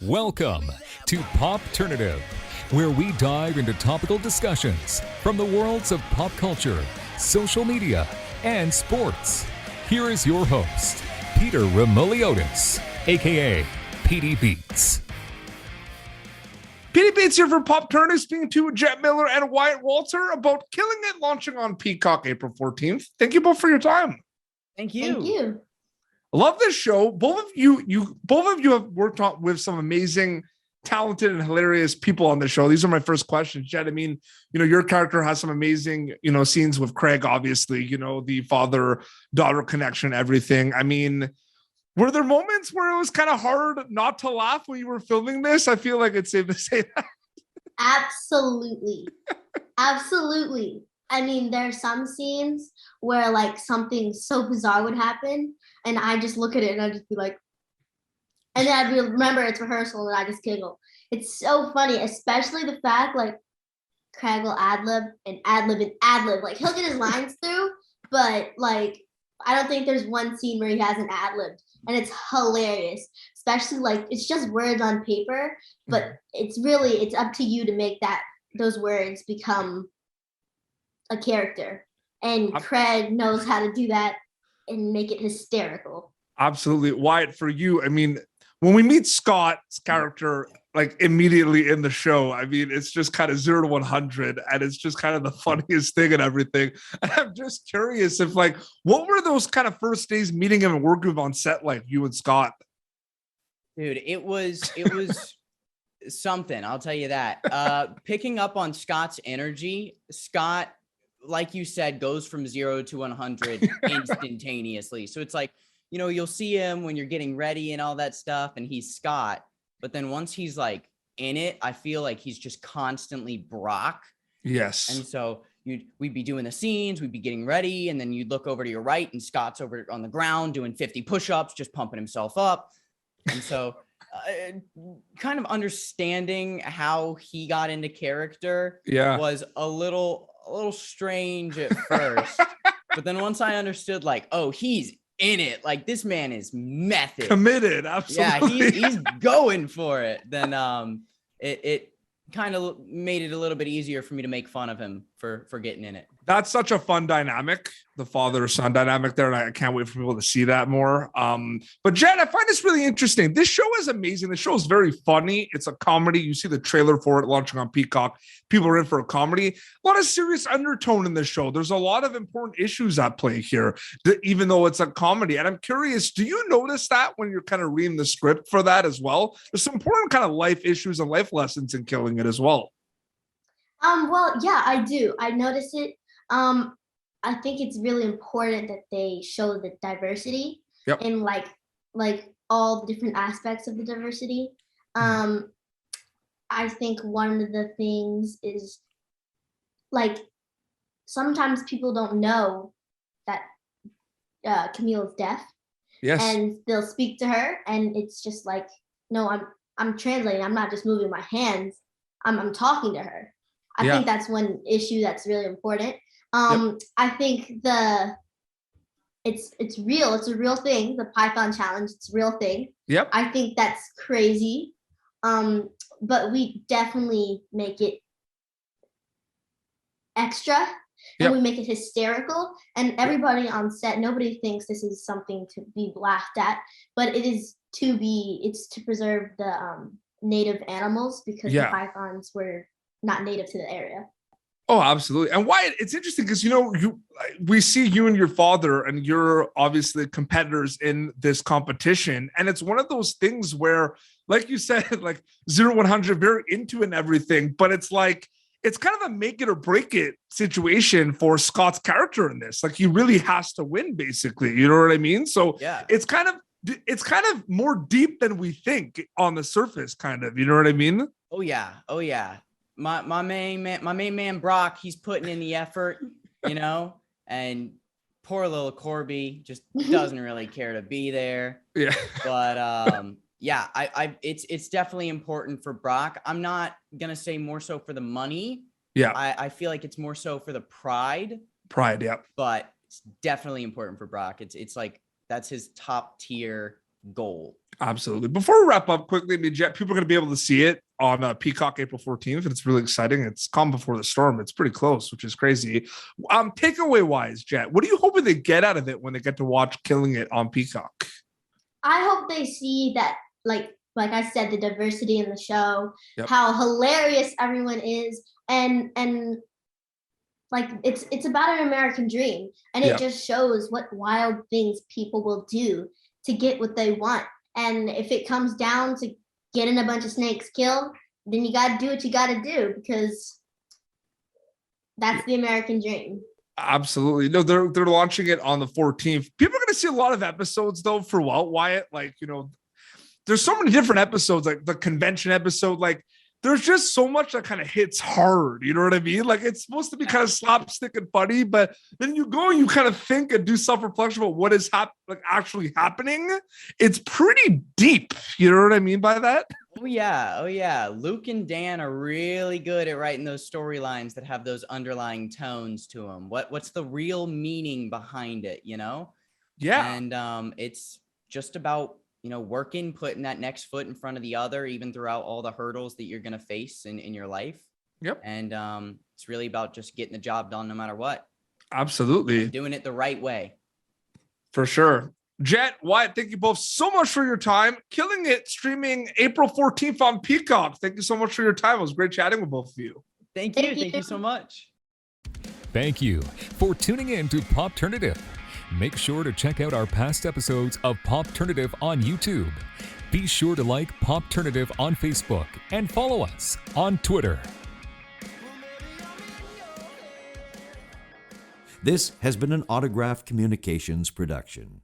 Welcome to Popternative, where we dive into topical discussions from the worlds of pop culture, social media, and sports. Here is your host, Peter Remoliotis, aka PD Beats. PD Beats here for Popternative, speaking to Miller and Wyatt Walter about Killing It, launching on Peacock April 14th. Thank you both for your time. Thank you. I love this show. Both of you have worked on with some amazing, talented, and hilarious people on the show. These are my first questions, Jed. I mean, your character has some amazing, scenes with Craig, obviously, the father-daughter connection, everything. I mean, were there moments where it was kind of hard not to laugh when you were filming this? I feel like it's safe to say that. Absolutely. Absolutely. I mean, there are some scenes where like something so bizarre would happen and I just look at it and I'd just be like, and then I'd remember it's rehearsal and I just giggle. It's so funny, especially the fact like Craig will ad-lib and ad-lib and ad-lib. Like he'll get his lines through, but like I don't think there's one scene where he hasn't ad-libbed, and it's hilarious. Especially like it's just words on paper, but it's up to you to make those words become a character, and Craig knows how to do that and make it hysterical. Absolutely. Wyatt, for you, I mean, when we meet Scott's character like immediately in the show, I mean, it's just kind of 0 to 100 and it's just kind of the funniest thing and everything. And I'm just curious if like, what were those kind of first days meeting him and working with on set like, you and Scott? Dude, it was something, I'll tell you that. Picking up on Scott's energy, Scott, like you said, goes from 0 to 100 instantaneously. So it's like, you'll see him when you're getting ready and all that stuff, and he's Scott. But then once he's like in it, I feel like he's just constantly Brock. Yes. And so we'd be doing the scenes, we'd be getting ready, and then you'd look over to your right, and Scott's over on the ground doing 50 push-ups, just pumping himself up. And so kind of understanding how he got into character was a little strange at first. But then once I understood, like, oh, he's in it, like this man is method committed. Absolutely. Yeah, he's going for it. Then it kind of made it a little bit easier for me to make fun of him for getting in it. That's such a fun dynamic, the father-son dynamic there, and I can't wait for people to see that more. But Jen, I find this really interesting. This show is amazing. The show is very funny. It's a comedy. You see the trailer for it launching on Peacock. People are in for a comedy. A lot of serious undertone in this show. There's a lot of important issues at play here, even though it's a comedy. And I'm curious, do you notice that when you're kind of reading the script for that as well? There's some important kind of life issues and life lessons in Killing It as well. Well, yeah, I do. I notice it. I think it's really important that they show the diversity in like all the different aspects of the diversity. I think one of the things is like sometimes people don't know that Camille is deaf. Yes. And they'll speak to her and it's just like, no, I'm translating. I'm not just moving my hands. I'm talking to her. I think that's one issue that's really important. I think it's real. It's a real thing. The Python challenge, it's a real thing. Yep. I think that's crazy. But we definitely make it extra and we make it hysterical, and everybody on set, nobody thinks this is something to be laughed at, but it's to preserve the native animals because the pythons were not native to the area. Oh, absolutely. And Wyatt, it's interesting because, we see you and your father, and you're obviously competitors in this competition. And it's one of those things where, like you said, like 0 100, very into it and everything. But it's like, it's kind of a make it or break it situation for Scott's character in this. Like he really has to win, basically. You know what I mean? So it's kind of more deep than we think on the surface, kind of. You know what I mean? Oh, yeah. My main man Brock, he's putting in the effort, and poor little Corby just doesn't really care to be there. Yeah. But it's definitely important for Brock. I'm not gonna say more so for the money. Yeah. I feel like it's more so for the pride. Yeah. But it's definitely important for Brock. It's like that's his top tier goal. Absolutely. Before we wrap up quickly, I mean, Jet, people are going to be able to see it on Peacock April 14th, and it's really exciting. It's calm before the storm. It's pretty close, which is crazy. Takeaway wise, Jet, what are you hoping they get out of it when they get to watch Killing It on Peacock? I hope they see that, like I said, the diversity in the show, Yep. how hilarious everyone is, and like it's about an American dream, and it just shows what wild things people will do to get what they want. And if it comes down to getting a bunch of snakes killed, then you got to do what you got to do, because that's the American dream. Absolutely. No, they're launching it on the 14th. People are going to see a lot of episodes though for Wyatt. Like, you know, there's so many different episodes, like the convention episode, like there's just so much that kind of hits hard. You know what I mean? Like it's supposed to be kind of slapstick and funny, but then you go and you kind of think and do self-reflection about what is actually happening. It's pretty deep. You know what I mean by that? Oh yeah. Luke and Dan are really good at writing those storylines that have those underlying tones to them. What's the real meaning behind it, you know? Yeah. And it's just about, you know, working, putting that next foot in front of the other, even throughout all the hurdles that you're going to face in your life. Yep. And it's really about just getting the job done no matter what. Absolutely. And doing it the right way. For sure. Jet, Wyatt, thank you both so much for your time. Killing It streaming April 14th on Peacock. Thank you so much for your time. It was great chatting with both of you. Thank you. Thank you so much. Thank you for tuning in to Popternative. Make sure to check out our past episodes of Popternative on YouTube. Be sure to like Popternative on Facebook and follow us on Twitter. This has been an Autograph Communications production.